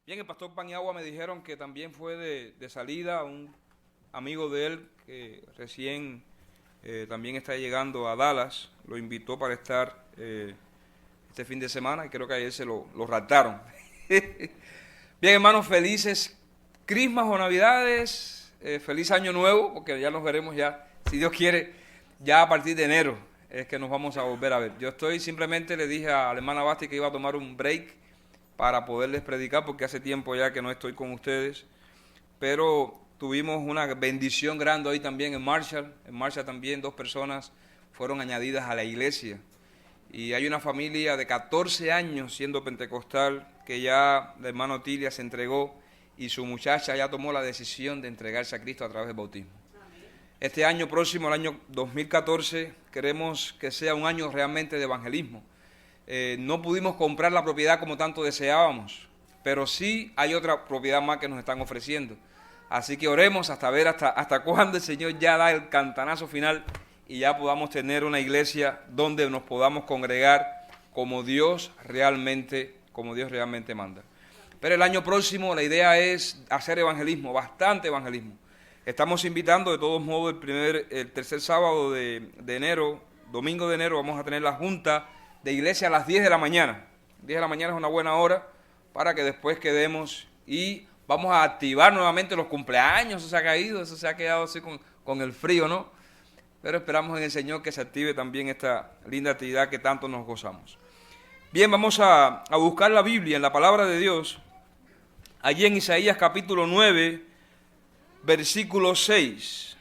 Bien, el pastor Paniagua me dijeron que también fue de salida un amigo de él que recién también está llegando a Dallas, lo invitó para estar este fin de semana y creo que ayer se lo raptaron. Bien, hermanos, felices Christmas o Navidades, feliz Año Nuevo, porque ya nos veremos ya, si Dios quiere, ya a partir de enero es que nos vamos a volver a ver. Yo simplemente le dije a la hermana Basti que iba a tomar un break para poderles predicar, porque hace tiempo ya que no estoy con ustedes, pero tuvimos una bendición grande hoy también en Marshall. En Marshall también 2 personas fueron añadidas a la iglesia, y hay una familia de 14 años siendo pentecostal, que ya la hermana Otilia se entregó, y su muchacha ya tomó la decisión de entregarse a Cristo a través del bautismo. Este año próximo, el año 2014, queremos que sea un año realmente de evangelismo. No pudimos comprar la propiedad como tanto deseábamos, pero sí hay otra propiedad más que nos están ofreciendo. Así que oremos hasta ver hasta cuándo el Señor ya da el cantanazo final y ya podamos tener una iglesia donde nos podamos congregar como Dios realmente manda. Pero el año próximo la idea es hacer evangelismo, bastante evangelismo. Estamos invitando de todos modos el tercer sábado de enero, domingo de enero, vamos a tener la junta de iglesia a las 10 de la mañana. 10 de la mañana es una buena hora para que después quedemos y vamos a activar nuevamente los cumpleaños. Eso se ha caído, eso se ha quedado así con el frío, ¿no? Pero esperamos en el Señor que se active también esta linda actividad que tanto nos gozamos. Bien, vamos a buscar la Biblia en la palabra de Dios, allí en Isaías capítulo 9, versículo 6.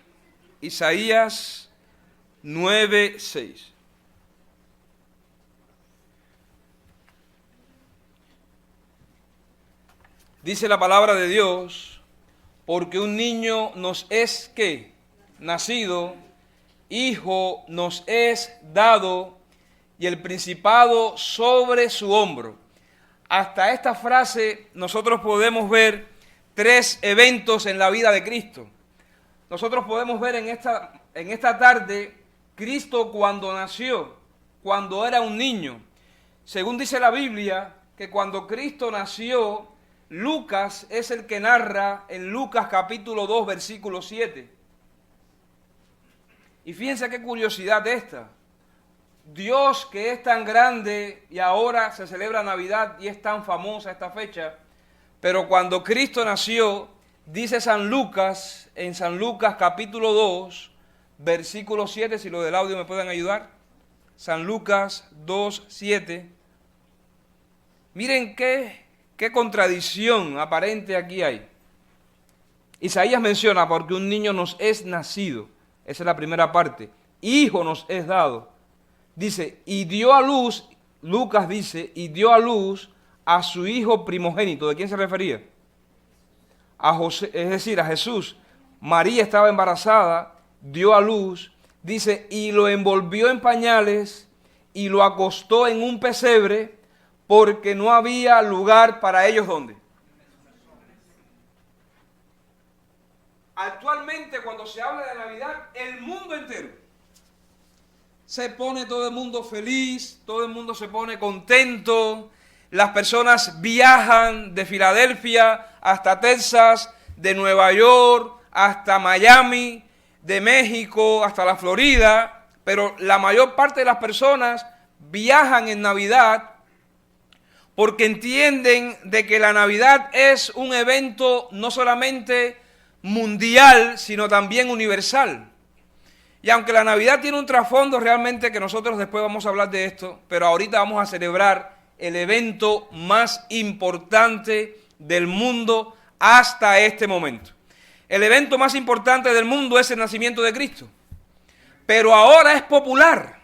Isaías 9, 6. Dice la palabra de Dios: porque un niño nos es ¿qué? Nacido, hijo nos es dado, y el principado sobre su hombro. Hasta esta frase nosotros podemos ver 3 eventos en la vida de Cristo. Nosotros podemos ver en esta tarde Cristo cuando nació, cuando era un niño. Según dice la Biblia, que cuando Cristo nació, Lucas es el que narra en Lucas capítulo 2, versículo 7. Y fíjense qué curiosidad esta. Dios, que es tan grande y ahora se celebra Navidad y es tan famosa esta fecha, pero cuando Cristo nació, dice San Lucas, en San Lucas capítulo 2, versículo 7, si los del audio me pueden ayudar. San Lucas 2, 7. Miren qué contradicción aparente aquí hay. Isaías menciona: porque un niño nos es nacido. Esa es la primera parte. Hijo nos es dado. Dice, y dio a luz, Lucas dice, y dio a luz a su hijo primogénito. ¿De quién se refería? A José, es decir, a Jesús. María estaba embarazada, dio a luz, dice, y lo envolvió en pañales y lo acostó en un pesebre, porque no había lugar para ellos. ¿Dónde? Actualmente, cuando se habla de Navidad, el mundo entero se pone, todo el mundo feliz, todo el mundo se pone contento. Las personas viajan de Filadelfia hasta Texas, de Nueva York hasta Miami, de México hasta la Florida, pero la mayor parte de las personas viajan en Navidad porque entienden de que la Navidad es un evento no solamente mundial, sino también universal. Y aunque la Navidad tiene un trasfondo realmente que nosotros después vamos a hablar de esto, pero ahorita vamos a celebrar el evento más importante del mundo hasta este momento. El evento más importante del mundo es el nacimiento de Cristo. Pero ahora es popular.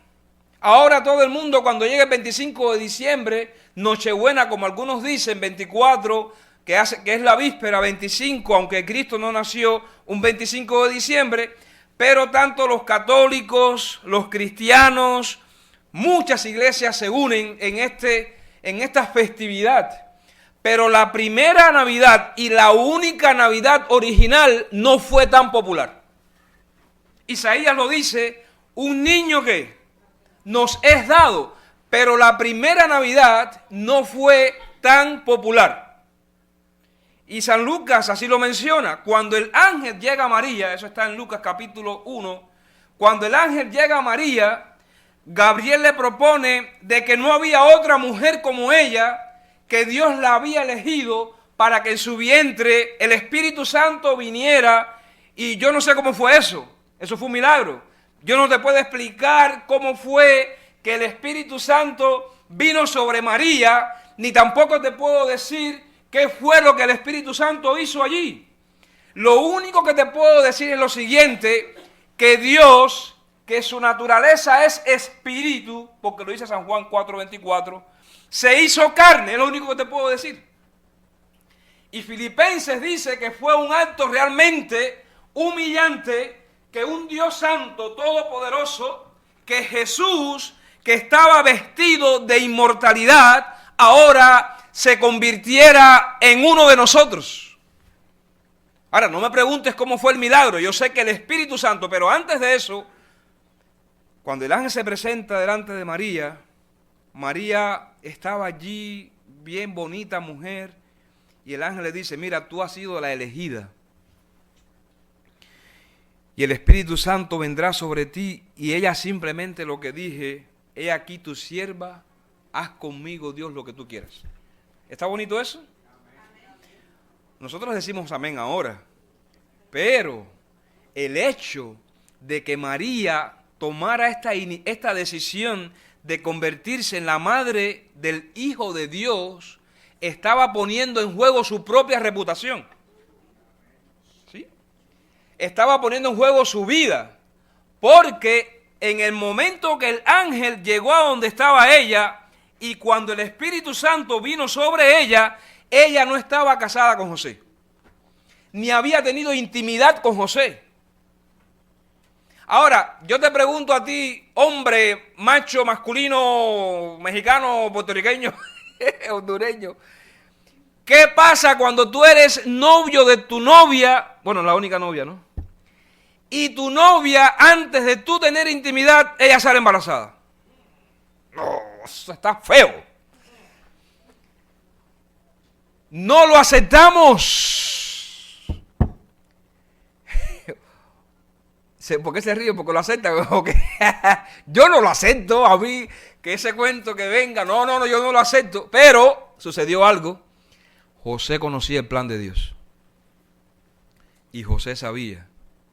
Ahora todo el mundo, cuando llegue el 25 de diciembre, Nochebuena, como algunos dicen, 24, que es la víspera, 25, aunque Cristo no nació un 25 de diciembre, pero tanto los católicos, los cristianos, muchas iglesias se unen en esta festividad. Pero la primera Navidad y la única Navidad original no fue tan popular. Isaías lo dice: un niño que nos es dado, pero la primera Navidad no fue tan popular. Y San Lucas así lo menciona. Cuando el ángel llega a María, eso está en Lucas capítulo 1, cuando el ángel llega a María, Gabriel le propone de que no había otra mujer como ella, que Dios la había elegido para que en su vientre el Espíritu Santo viniera. Y yo no sé cómo fue eso. Eso fue un milagro. Yo no te puedo explicar cómo fue que el Espíritu Santo vino sobre María, ni tampoco te puedo decir qué fue lo que el Espíritu Santo hizo allí. Lo único que te puedo decir es lo siguiente, que Dios, que su naturaleza es espíritu, porque lo dice San Juan 4:24, se hizo carne, es lo único que te puedo decir. Y Filipenses dice que fue un acto realmente humillante, que un Dios santo, todopoderoso, que Jesús, que estaba vestido de inmortalidad, ahora se convirtiera en uno de nosotros. Ahora, no me preguntes cómo fue el milagro, yo sé que el Espíritu Santo, pero antes de eso, cuando el ángel se presenta delante de María, María estaba allí, bien bonita mujer, y el ángel le dice, mira, tú has sido la elegida, y el Espíritu Santo vendrá sobre ti, y ella simplemente lo que dije, he aquí tu sierva, haz conmigo, Dios, lo que tú quieras. ¿Está bonito eso? Nosotros decimos amén ahora, pero el hecho de que María tomara esta decisión de convertirse en la madre del Hijo de Dios, estaba poniendo en juego su propia reputación. ¿Sí? Estaba poniendo en juego su vida, porque en el momento que el ángel llegó a donde estaba ella, y cuando el Espíritu Santo vino sobre ella, ella no estaba casada con José, ni había tenido intimidad con José. Ahora, yo te pregunto a ti, hombre, macho, masculino, mexicano, puertorriqueño, hondureño, ¿qué pasa cuando tú eres novio de tu novia? Bueno, la única novia, ¿no? Y tu novia, antes de tú tener intimidad, ella sale embarazada. No, eso está feo. No lo aceptamos. ¿Por qué se ríe? ¿Porque lo acepta? Yo no lo acepto, a mí, que ese cuento que venga, no, yo no lo acepto. Pero sucedió algo. José conocía el plan de Dios. Y José sabía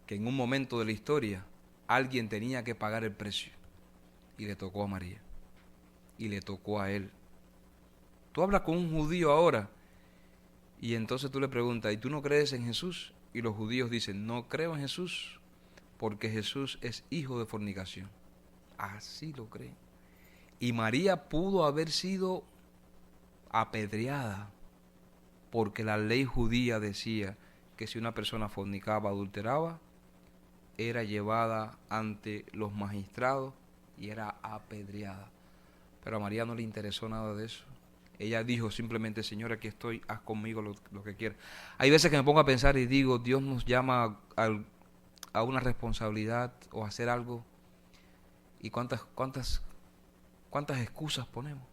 que en un momento de la historia alguien tenía que pagar el precio. Y le tocó a María. Y le tocó a él. Tú hablas con un judío ahora y entonces tú le preguntas, ¿y tú no crees en Jesús? Y los judíos dicen, no creo en Jesús porque Jesús es hijo de fornicación. Así lo creen. Y María pudo haber sido apedreada porque la ley judía decía que si una persona fornicaba, adulteraba, era llevada ante los magistrados y era apedreada. Pero a María no le interesó nada de eso. Ella dijo simplemente, Señor, aquí estoy, haz conmigo lo que quieras. Hay veces que me pongo a pensar y digo, Dios nos llama a una responsabilidad o a hacer algo. ¿Y cuántas excusas ponemos?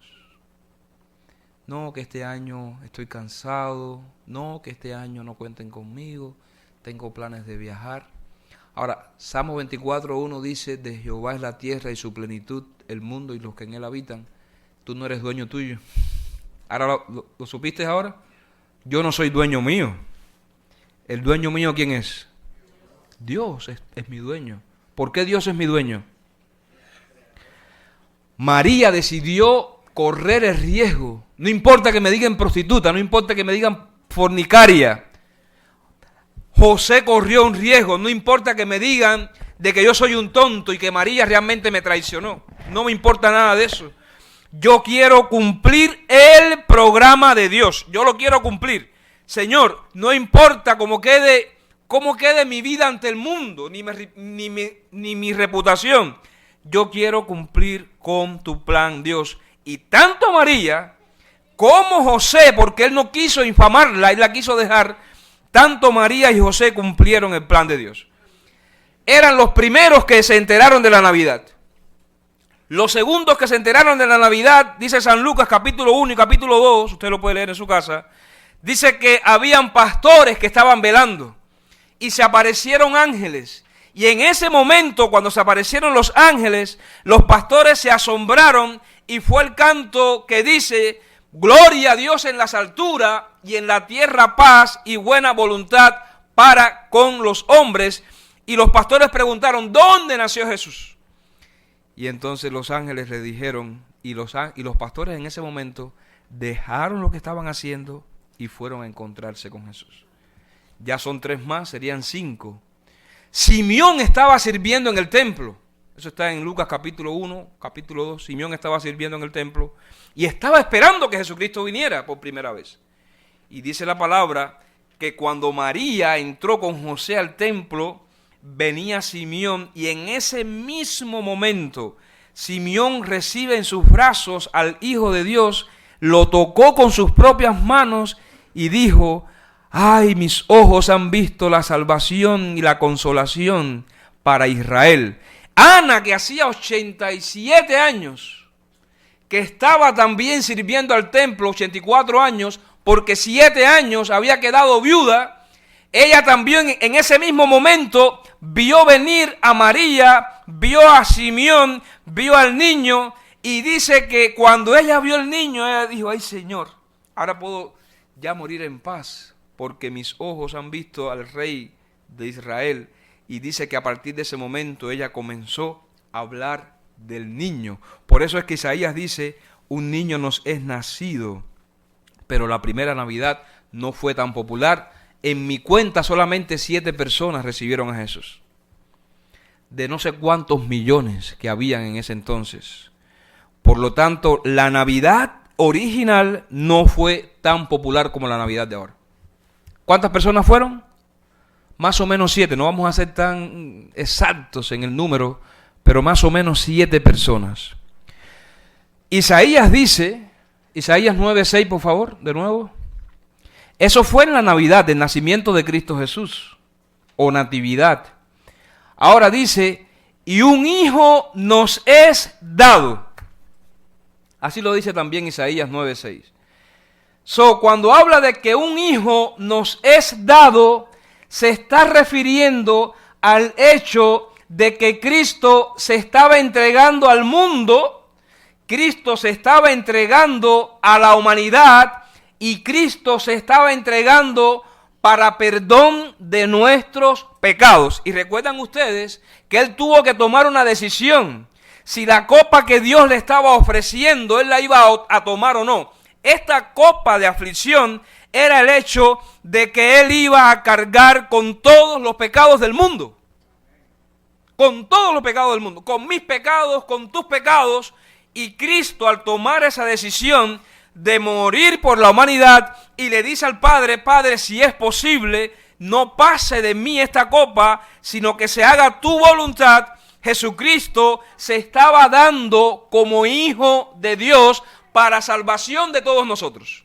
No, que este año estoy cansado. No, que este año no cuenten conmigo. Tengo planes de viajar. Ahora, Salmo 24:1 dice, de Jehová es la tierra y su plenitud, el mundo y los que en él habitan. Tú no eres dueño tuyo. ¿Ahora lo supiste ahora? Yo no soy dueño mío. ¿El dueño mío quién es? Dios es mi dueño. ¿Por qué Dios es mi dueño? María decidió correr el riesgo. No importa que me digan prostituta, no importa que me digan fornicaria. José corrió un riesgo, no importa que me digan de que yo soy un tonto y que María realmente me traicionó. No me importa nada de eso. Yo quiero cumplir el programa de Dios. Yo lo quiero cumplir. Señor, no importa cómo quede mi vida ante el mundo, ni mi reputación. Yo quiero cumplir con tu plan, Dios. Y tanto María como José, porque él no quiso infamarla, él la quiso dejar, tanto María y José cumplieron el plan de Dios. Eran los primeros que se enteraron de la Navidad. Los segundos que se enteraron de la Navidad, dice San Lucas capítulo 1 y capítulo 2, usted lo puede leer en su casa, Dice que habían pastores que estaban velando y se aparecieron ángeles. Y en ese momento, cuando se aparecieron los ángeles, los pastores se asombraron y fue el canto que dice: gloria a Dios en las alturas y en la tierra paz y buena voluntad para con los hombres. Y los pastores preguntaron: ¿dónde nació Jesús? Y entonces los ángeles le dijeron, y los pastores en ese momento dejaron lo que estaban haciendo y fueron a encontrarse con Jesús. Ya son 3 más, serían 5. Simeón estaba sirviendo en el templo. Eso está en Lucas capítulo 1, capítulo 2. Simeón estaba sirviendo en el templo y estaba esperando que Jesucristo viniera por primera vez. Y dice la palabra que cuando María entró con José al templo, venía Simeón, y en ese mismo momento Simeón recibe en sus brazos al Hijo de Dios, lo tocó con sus propias manos y dijo: ay, mis ojos han visto la salvación y la consolación para Israel. Ana, que hacía 87 años, que estaba también sirviendo al templo, 84 años, porque 7 años había quedado viuda, ella también en ese mismo momento vio venir a María, vio a Simeón, vio al niño, y dice que cuando ella vio al niño, ella dijo: ay, Señor, ahora puedo ya morir en paz, porque mis ojos han visto al Rey de Israel. Y dice que a partir de ese momento ella comenzó a hablar del niño. Por eso es que Isaías dice: un niño nos es nacido. Pero la primera Navidad no fue tan popular. En mi cuenta solamente 7 personas recibieron a Jesús, de no sé cuántos millones que habían en ese entonces. Por lo tanto, la Navidad original no fue tan popular como la Navidad de ahora. ¿Cuántas personas fueron? Más o menos 7. No vamos a ser tan exactos en el número, pero más o menos 7 personas. Isaías dice, Isaías 9:6, por favor, de nuevo. Eso fue en la Navidad, el nacimiento de Cristo Jesús, o natividad. Ahora dice: y un hijo nos es dado. Así lo dice también Isaías 9:6. Cuando habla de que un hijo nos es dado, se está refiriendo al hecho de que Cristo se estaba entregando al mundo, Cristo se estaba entregando a la humanidad, y Cristo se estaba entregando para perdón de nuestros pecados. Y recuerdan ustedes que Él tuvo que tomar una decisión: si la copa que Dios le estaba ofreciendo, Él la iba a tomar o no. Esta copa de aflicción era el hecho de que Él iba a cargar con todos los pecados del mundo. Con todos los pecados del mundo. Con mis pecados, con tus pecados. Y Cristo, al tomar esa decisión de morir por la humanidad, y le dice al Padre: Padre, si es posible, no pase de mí esta copa, sino que se haga tu voluntad. Jesucristo se estaba dando como Hijo de Dios para salvación de todos nosotros.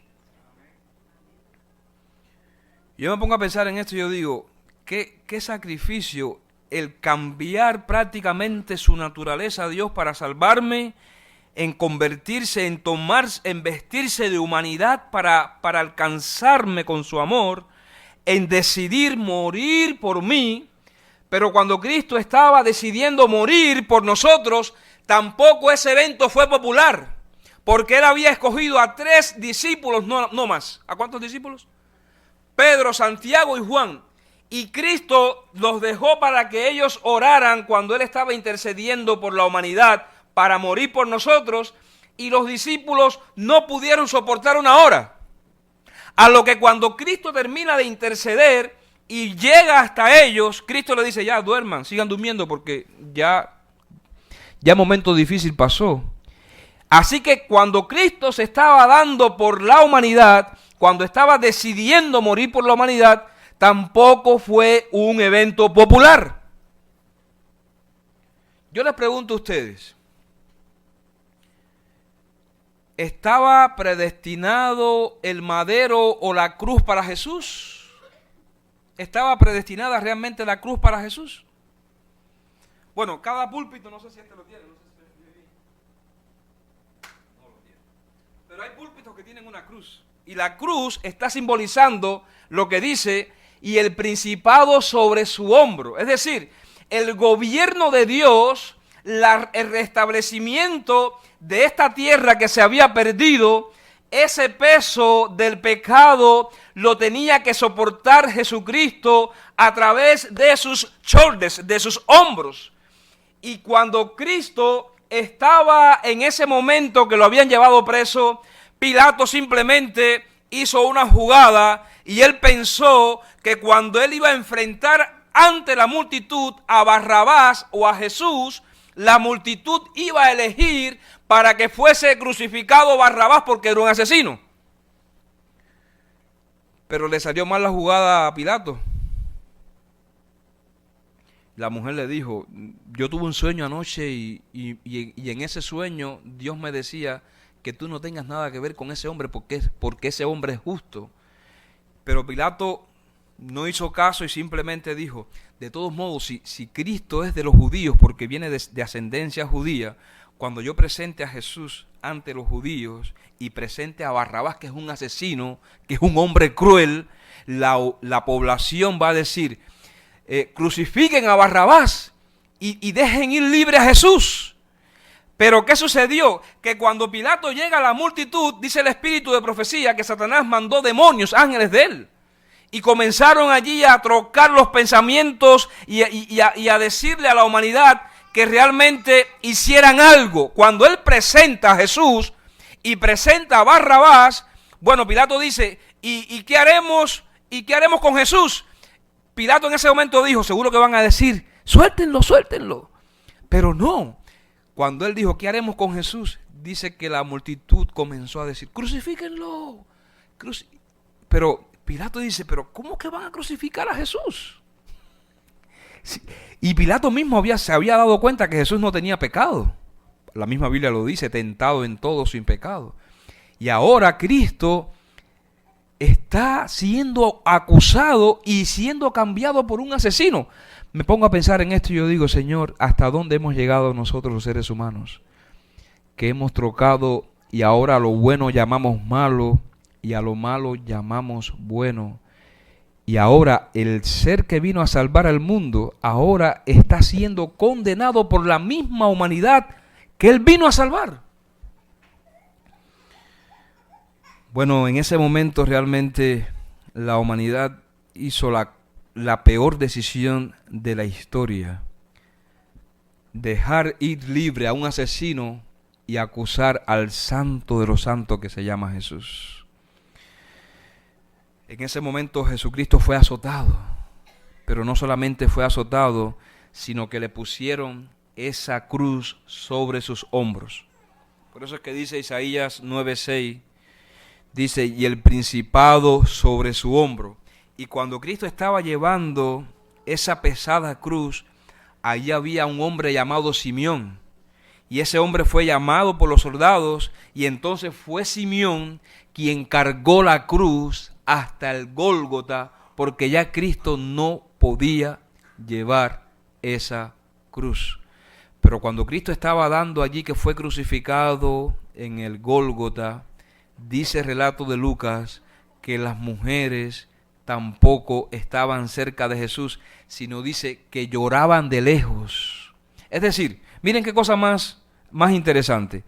Yo me pongo a pensar en esto y yo digo: ¿qué sacrificio el cambiar prácticamente su naturaleza a Dios para salvarme, en convertirse, en vestirse de humanidad para alcanzarme con su amor, en decidir morir por mí? Pero cuando Cristo estaba decidiendo morir por nosotros, tampoco ese evento fue popular, porque Él había escogido a 3 discípulos, no más. ¿A cuántos discípulos? Pedro, Santiago y Juan. Y Cristo los dejó para que ellos oraran cuando Él estaba intercediendo por la humanidad, para morir por nosotros, y los discípulos no pudieron soportar una hora. A lo que cuando Cristo termina de interceder y llega hasta ellos, Cristo le dice: ya duerman, sigan durmiendo, porque ya momento difícil pasó. Así que cuando Cristo se estaba dando por la humanidad, cuando estaba decidiendo morir por la humanidad, tampoco fue un evento popular. Yo les pregunto a ustedes: ¿estaba predestinado el madero o la cruz para Jesús? ¿Estaba predestinada realmente la cruz para Jesús? Bueno, cada púlpito, no sé si este lo tiene, no sé si no lo tiene. Pero hay púlpitos que tienen una cruz. Y la cruz está simbolizando lo que dice, y el principado sobre su hombro. Es decir, el gobierno de Dios, el restablecimiento de esta tierra que se había perdido, ese peso del pecado lo tenía que soportar Jesucristo a través de sus shoulders, de sus hombros. Y cuando Cristo estaba en ese momento que lo habían llevado preso, Pilato simplemente hizo una jugada y él pensó que cuando él iba a enfrentar ante la multitud a Barrabás o a Jesús, la multitud iba a elegir para que fuese crucificado Barrabás porque era un asesino. Pero le salió mal la jugada a Pilato. La mujer le dijo, yo tuve un sueño anoche y en ese sueño Dios me decía que tú no tengas nada que ver con ese hombre porque ese hombre es justo. Pero Pilato no hizo caso y simplemente dijo, de todos modos, si Cristo es de los judíos porque viene de ascendencia judía, cuando yo presente a Jesús ante los judíos y presente a Barrabás, que es un asesino, que es un hombre cruel, la población va a decir, crucifiquen a Barrabás y dejen ir libre a Jesús. Pero ¿qué sucedió? Que cuando Pilato llega a la multitud, dice el espíritu de profecía que Satanás mandó demonios, ángeles de él. Y comenzaron allí a trocar los pensamientos y a decirle a la humanidad que realmente hicieran algo. Cuando él presenta a Jesús y presenta a Barrabás, bueno, Pilato dice, ¿y qué haremos? ¿Y qué haremos con Jesús? Pilato en ese momento dijo, seguro que van a decir, suéltenlo, suéltenlo. Pero no. Cuando él dijo, ¿qué haremos con Jesús? Dice que la multitud comenzó a decir, crucifíquenlo. Pero Pilato dice, pero ¿cómo que van a crucificar a Jesús? Sí. Y Pilato mismo se había dado cuenta que Jesús no tenía pecado. La misma Biblia lo dice, tentado en todo sin pecado. Y ahora Cristo está siendo acusado y siendo cambiado por un asesino. Me pongo a pensar en esto y yo digo, Señor, ¿hasta dónde hemos llegado nosotros los seres humanos? Que hemos trocado y ahora a lo bueno llamamos malo y a lo malo llamamos bueno. Y ahora el ser que vino a salvar al mundo, ahora está siendo condenado por la misma humanidad que él vino a salvar. Bueno, en ese momento realmente la humanidad hizo la peor decisión de la historia. Dejar ir libre a un asesino y acusar al santo de los santos que se llama Jesús. En ese momento Jesucristo fue azotado, pero no solamente fue azotado, sino que le pusieron esa cruz sobre sus hombros. Por eso es que dice Isaías 9:6, dice, y el principado sobre su hombro. Y cuando Cristo estaba llevando esa pesada cruz, allí había un hombre llamado Simeón. Y ese hombre fue llamado por los soldados y entonces fue Simeón quien cargó la cruz hasta el Gólgota, porque ya Cristo no podía llevar esa cruz. Pero cuando Cristo estaba dando allí que fue crucificado en el Gólgota, dice el relato de Lucas que las mujeres tampoco estaban cerca de Jesús, sino dice que lloraban de lejos. Es decir, miren qué cosa más interesante.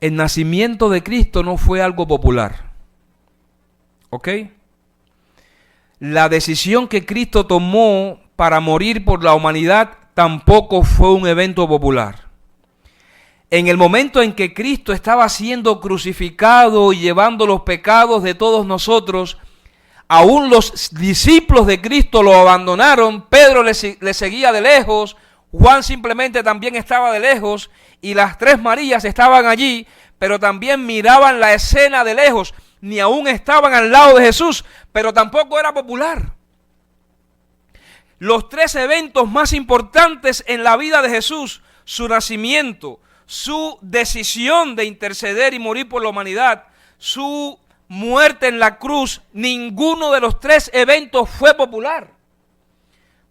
El nacimiento de Cristo no fue algo popular. ¿Ok? La decisión que Cristo tomó para morir por la humanidad tampoco fue un evento popular. En el momento en que Cristo estaba siendo crucificado y llevando los pecados de todos nosotros, aún los discípulos de Cristo lo abandonaron. Pedro le seguía de lejos, Juan simplemente también estaba de lejos y las tres Marías estaban allí, pero también miraban la escena de lejos. Ni aún estaban al lado de Jesús, pero tampoco era popular. Los tres eventos más importantes en la vida de Jesús, su nacimiento, su decisión de interceder y morir por la humanidad, su muerte en la cruz, ninguno de los tres eventos fue popular.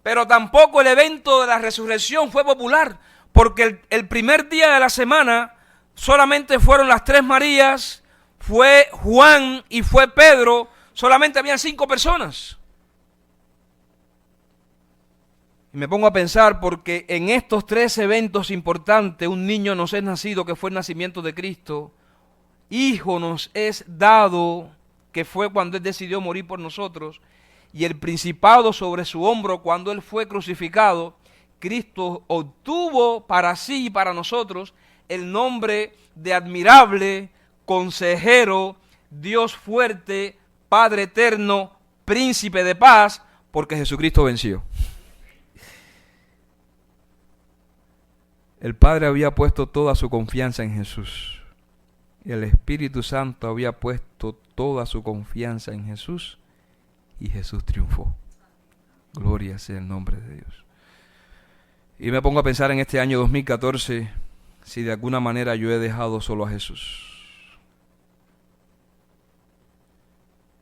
Pero tampoco el evento de la resurrección fue popular, porque el primer día de la semana solamente fueron las tres Marías, fue Juan y fue Pedro, solamente habían 5 personas. Y me pongo a pensar porque en estos 3 eventos importantes, un niño nos es nacido, que fue el nacimiento de Cristo, hijo nos es dado, que fue cuando Él decidió morir por nosotros, y el principado sobre su hombro cuando Él fue crucificado. Cristo obtuvo para sí y para nosotros el nombre de admirable, consejero, Dios fuerte, Padre eterno, príncipe de paz, porque Jesucristo venció. El Padre había puesto toda su confianza en Jesús. El Espíritu Santo había puesto toda su confianza en Jesús y Jesús triunfó. Gloria sea el nombre de Dios. Y me pongo a pensar en este año 2014, si de alguna manera yo he dejado solo a Jesús.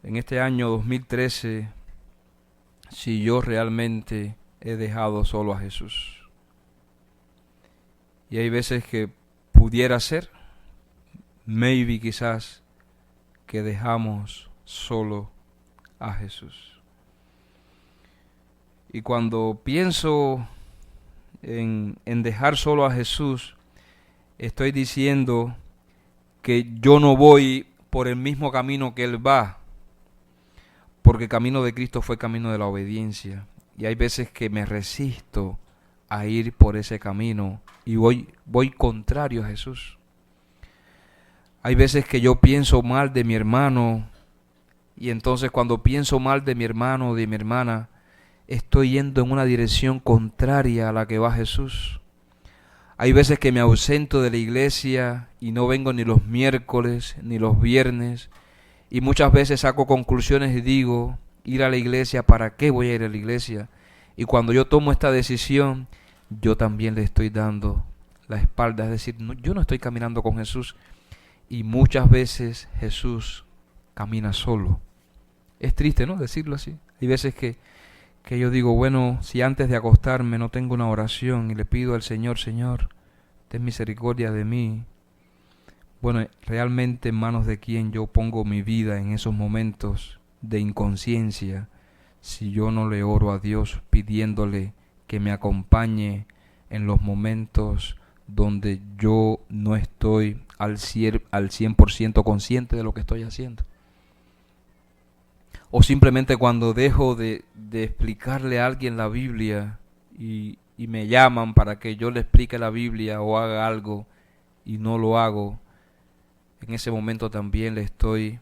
En este año 2013, si yo realmente he dejado solo a Jesús. Y hay veces que pudiera ser, maybe quizás, que dejamos solo a Jesús. Y cuando pienso en dejar solo a Jesús, estoy diciendo que yo no voy por el mismo camino que Él va, porque el camino de Cristo fue el camino de la obediencia. Y hay veces que me resisto a ir por ese camino y voy contrario a Jesús. Hay veces que yo pienso mal de mi hermano, y entonces cuando pienso mal de mi hermano o de mi hermana, estoy yendo en una dirección contraria a la que va Jesús. Hay veces que me ausento de la iglesia y no vengo ni los miércoles ni los viernes, y muchas veces saco conclusiones y digo, ir a la iglesia, ¿para qué voy a ir a la iglesia? Y cuando yo tomo esta decisión, yo también le estoy dando la espalda, es decir, yo no estoy caminando con Jesús, y muchas veces Jesús camina solo. Es triste, ¿no?, decirlo así. Hay veces que yo digo, bueno, si antes de acostarme no tengo una oración y le pido al Señor, Señor, ten misericordia de mí. Bueno, realmente en manos de quién yo pongo mi vida en esos momentos de inconsciencia, si yo no le oro a Dios pidiéndole que me acompañe en los momentos donde yo no estoy al 100% consciente de lo que estoy haciendo. O simplemente cuando dejo de explicarle a alguien la Biblia y me llaman para que yo le explique la Biblia o haga algo y no lo hago, en ese momento también le estoy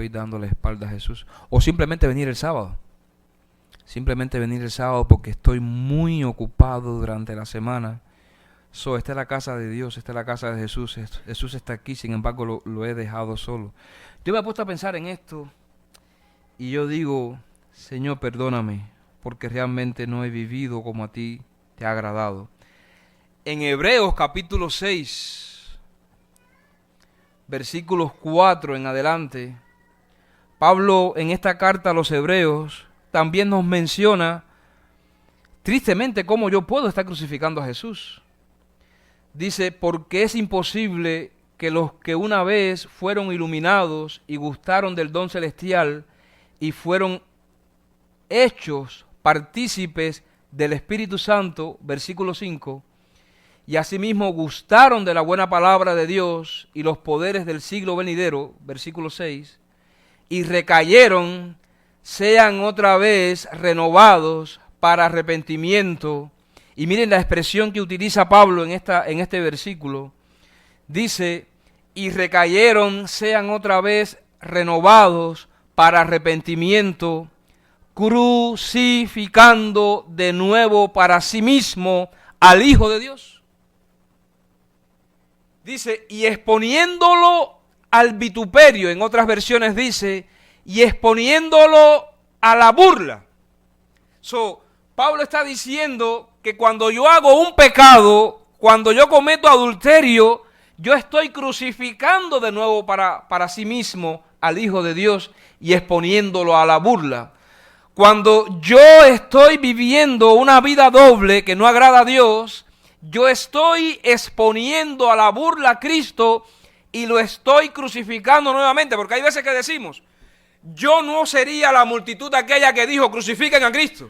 dando la espalda a Jesús. O simplemente venir el sábado. Simplemente venir el sábado porque estoy muy ocupado durante la semana. Esta es la casa de Dios, esta es la casa de Jesús. Jesús está aquí, sin embargo lo he dejado solo. Yo me he puesto a pensar en esto y yo digo, Señor, perdóname, porque realmente no he vivido como a ti te ha agradado. En Hebreos capítulo 6, versículos 4 en adelante, Pablo en esta carta a los Hebreos también nos menciona tristemente cómo yo puedo estar crucificando a Jesús. Dice, porque es imposible que los que una vez fueron iluminados y gustaron del don celestial y fueron hechos partícipes del Espíritu Santo, versículo 5, y asimismo gustaron de la buena palabra de Dios y los poderes del siglo venidero, versículo 6, y recayeron, sean otra vez renovados para arrepentimiento. Y miren la expresión que utiliza Pablo en este versículo. Dice, y recayeron, sean otra vez renovados para arrepentimiento, crucificando de nuevo para sí mismo al Hijo de Dios. Dice, y exponiéndolo al vituperio, en otras versiones dice, y exponiéndolo a la burla. Pablo está diciendo que cuando yo hago un pecado, cuando yo cometo adulterio, yo estoy crucificando de nuevo para sí mismo al Hijo de Dios y exponiéndolo a la burla. Cuando yo estoy viviendo una vida doble que no agrada a Dios, yo estoy exponiendo a la burla a Cristo y lo estoy crucificando nuevamente, porque hay veces que decimos, yo no sería la multitud aquella que dijo, crucifiquen a Cristo.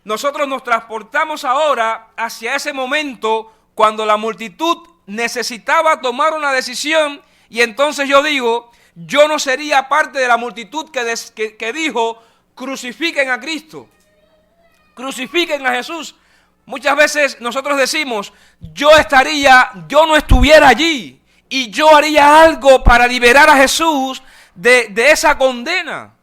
Nosotros nos transportamos ahora hacia ese momento cuando la multitud necesitaba tomar una decisión, y entonces yo digo, yo no sería parte de la multitud que dijo, crucifiquen a Cristo, crucifiquen a Jesús. Muchas veces nosotros decimos, yo no estuviera allí, y yo haría algo para liberar a Jesús de esa condena.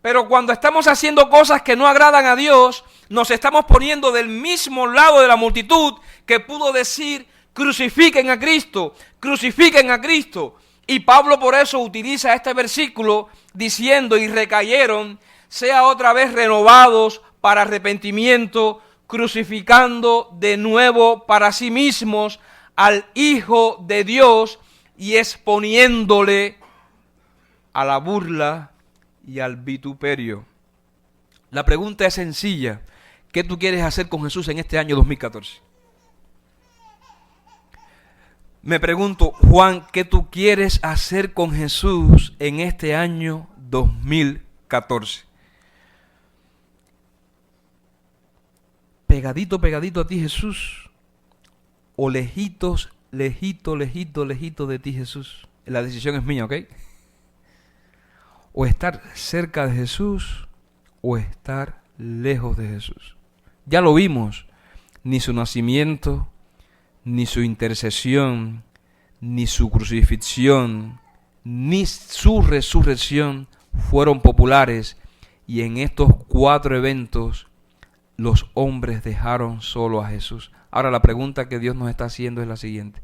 Pero cuando estamos haciendo cosas que no agradan a Dios, nos estamos poniendo del mismo lado de la multitud que pudo decir, crucifiquen a Cristo, crucifiquen a Cristo. Y Pablo por eso utiliza este versículo diciendo, y recayeron, sea otra vez renovados para arrepentimiento, crucificando de nuevo para sí mismos al Hijo de Dios y exponiéndole a la burla y al vituperio. La pregunta es sencilla. ¿Qué tú quieres hacer con Jesús en este año 2014? Me pregunto, Juan, ¿qué tú quieres hacer con Jesús en este año 2014? Pegadito, pegadito a ti, Jesús, o lejitos, lejito, lejito, lejito de ti, Jesús. La decisión es mía, ¿ok? O estar cerca de Jesús o estar lejos de Jesús. Ya lo vimos, ni su nacimiento, ni su intercesión, ni su crucifixión, ni su resurrección fueron populares, y en estos 4 eventos los hombres dejaron solo a Jesús. Ahora la pregunta que Dios nos está haciendo es la siguiente: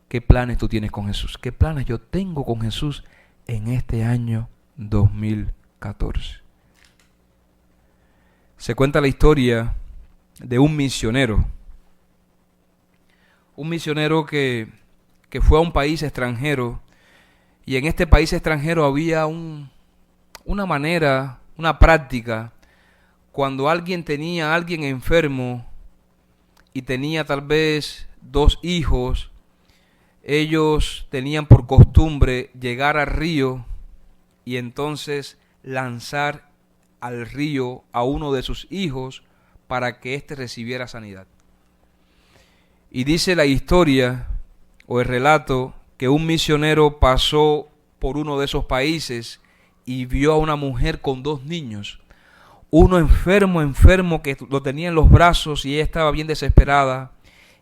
¿qué planes tú tienes con Jesús? ¿Qué planes yo tengo con Jesús en este año 2014? Se cuenta la historia de un misionero que fue a un país extranjero, y en este país extranjero había una manera, una práctica, cuando alguien tenía a alguien enfermo y tenía tal vez 2 hijos, ellos tenían por costumbre llegar al río y entonces lanzar al río a uno de sus hijos para que éste recibiera sanidad. Y dice la historia o el relato que un misionero pasó por uno de esos países y vio a una mujer con 2 niños. Uno enfermo que lo tenía en los brazos y ella estaba bien desesperada.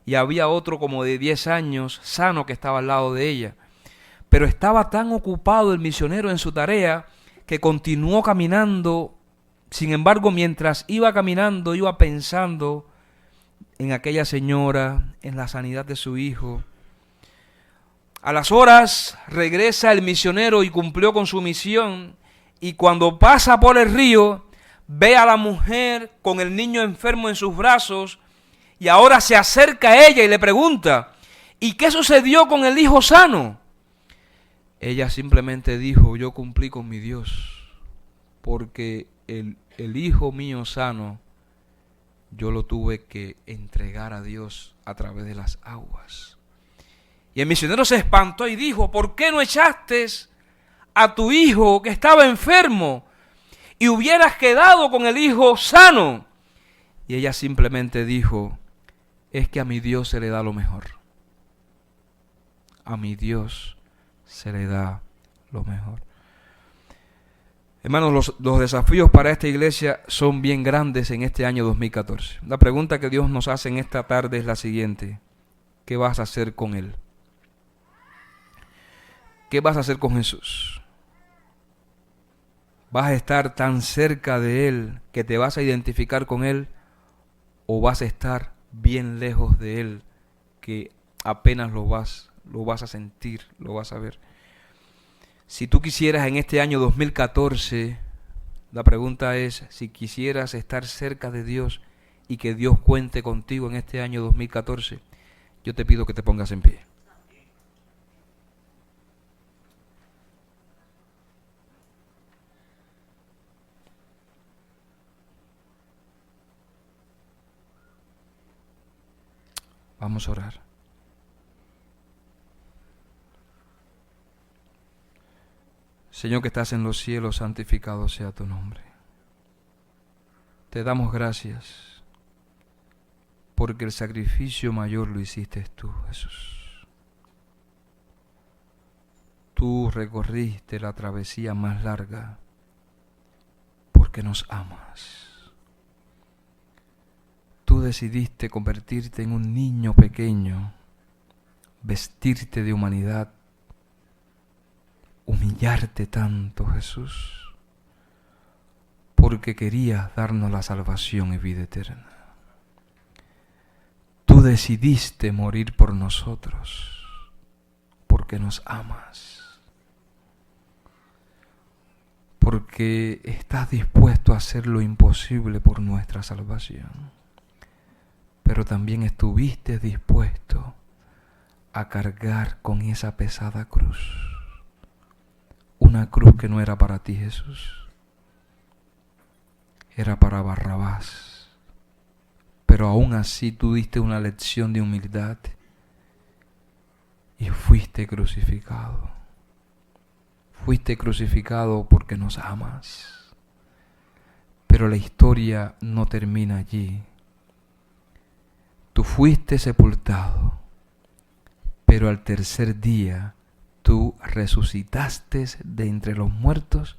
Y había otro como de 10 años, sano, que estaba al lado de ella. Pero estaba tan ocupado el misionero en su tarea que continuó caminando. Sin embargo, mientras iba caminando, iba pensando en aquella señora, en la sanidad de su hijo. A las horas regresa el misionero y cumplió con su misión, y cuando pasa por el río, ve a la mujer con el niño enfermo en sus brazos, y ahora se acerca a ella y le pregunta, ¿y qué sucedió con el hijo sano? Ella simplemente dijo, yo cumplí con mi Dios, porque el hijo mío sano, yo lo tuve que entregar a Dios a través de las aguas. Y el misionero se espantó y dijo, ¿por qué no echaste a tu hijo que estaba enfermo y hubieras quedado con el hijo sano? Y ella simplemente dijo, es que a mi Dios se le da lo mejor. A mi Dios se le da lo mejor. Hermanos, los desafíos para esta iglesia son bien grandes en este año 2014. La pregunta que Dios nos hace en esta tarde es la siguiente: ¿qué vas a hacer con Él? ¿Qué vas a hacer con Jesús? ¿Vas a estar tan cerca de Él que te vas a identificar con Él? ¿O vas a estar bien lejos de Él que apenas lo vas a sentir, lo vas a ver? Si tú quisieras en este año 2014, la pregunta es, si quisieras estar cerca de Dios y que Dios cuente contigo en este año 2014, yo te pido que te pongas en pie. Vamos a orar. Señor que estás en los cielos, santificado sea tu nombre. Te damos gracias porque el sacrificio mayor lo hiciste tú, Jesús. Tú recorriste la travesía más larga porque nos amas. Tú decidiste convertirte en un niño pequeño, vestirte de humanidad, humillarte tanto, Jesús, porque querías darnos la salvación y vida eterna. Tú decidiste morir por nosotros, porque nos amas, porque estás dispuesto a hacer lo imposible por nuestra salvación, pero también estuviste dispuesto a cargar con esa pesada cruz, una cruz que no era para ti, Jesús, era para Barrabás, pero aún así tú diste una lección de humildad y fuiste crucificado. Fuiste crucificado porque nos amas, pero la historia no termina allí. Tú fuiste sepultado, pero al tercer día tú resucitaste de entre los muertos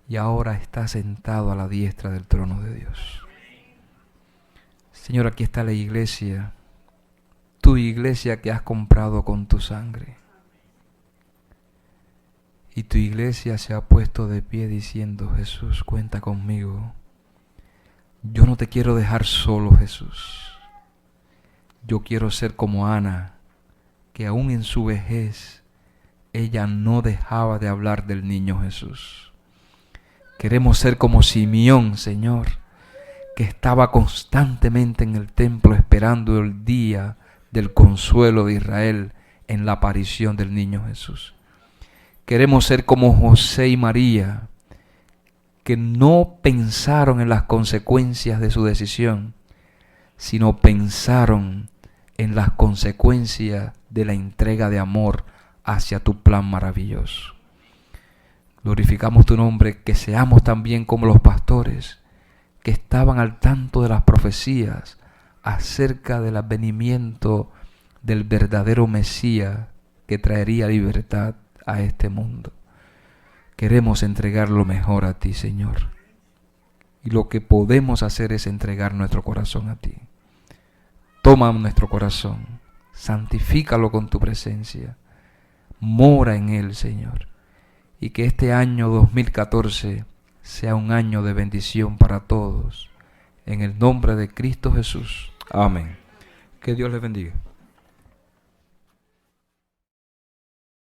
y ahora estás sentado a la diestra del trono de Dios. Señor, aquí está la iglesia, tu iglesia que has comprado con tu sangre. Y tu iglesia se ha puesto de pie diciendo: Jesús, cuenta conmigo. Yo no te quiero dejar solo, Jesús. Yo quiero ser como Ana, que aún en su vejez ella no dejaba de hablar del niño Jesús. Queremos ser como Simeón, Señor, que estaba constantemente en el templo esperando el día del consuelo de Israel en la aparición del niño Jesús. Queremos ser como José y María, que no pensaron en las consecuencias de su decisión, sino pensaron en las consecuencias de la entrega de amor hacia tu plan maravilloso. Glorificamos tu nombre, que seamos también como los pastores que estaban al tanto de las profecías acerca del advenimiento del verdadero Mesías que traería libertad a este mundo. Queremos entregar lo mejor a ti, Señor. Y lo que podemos hacer es entregar nuestro corazón a ti. Toma nuestro corazón, santifícalo con tu presencia, mora en él, Señor. Y que este año 2014 sea un año de bendición para todos. En el nombre de Cristo Jesús. Amén. Que Dios les bendiga.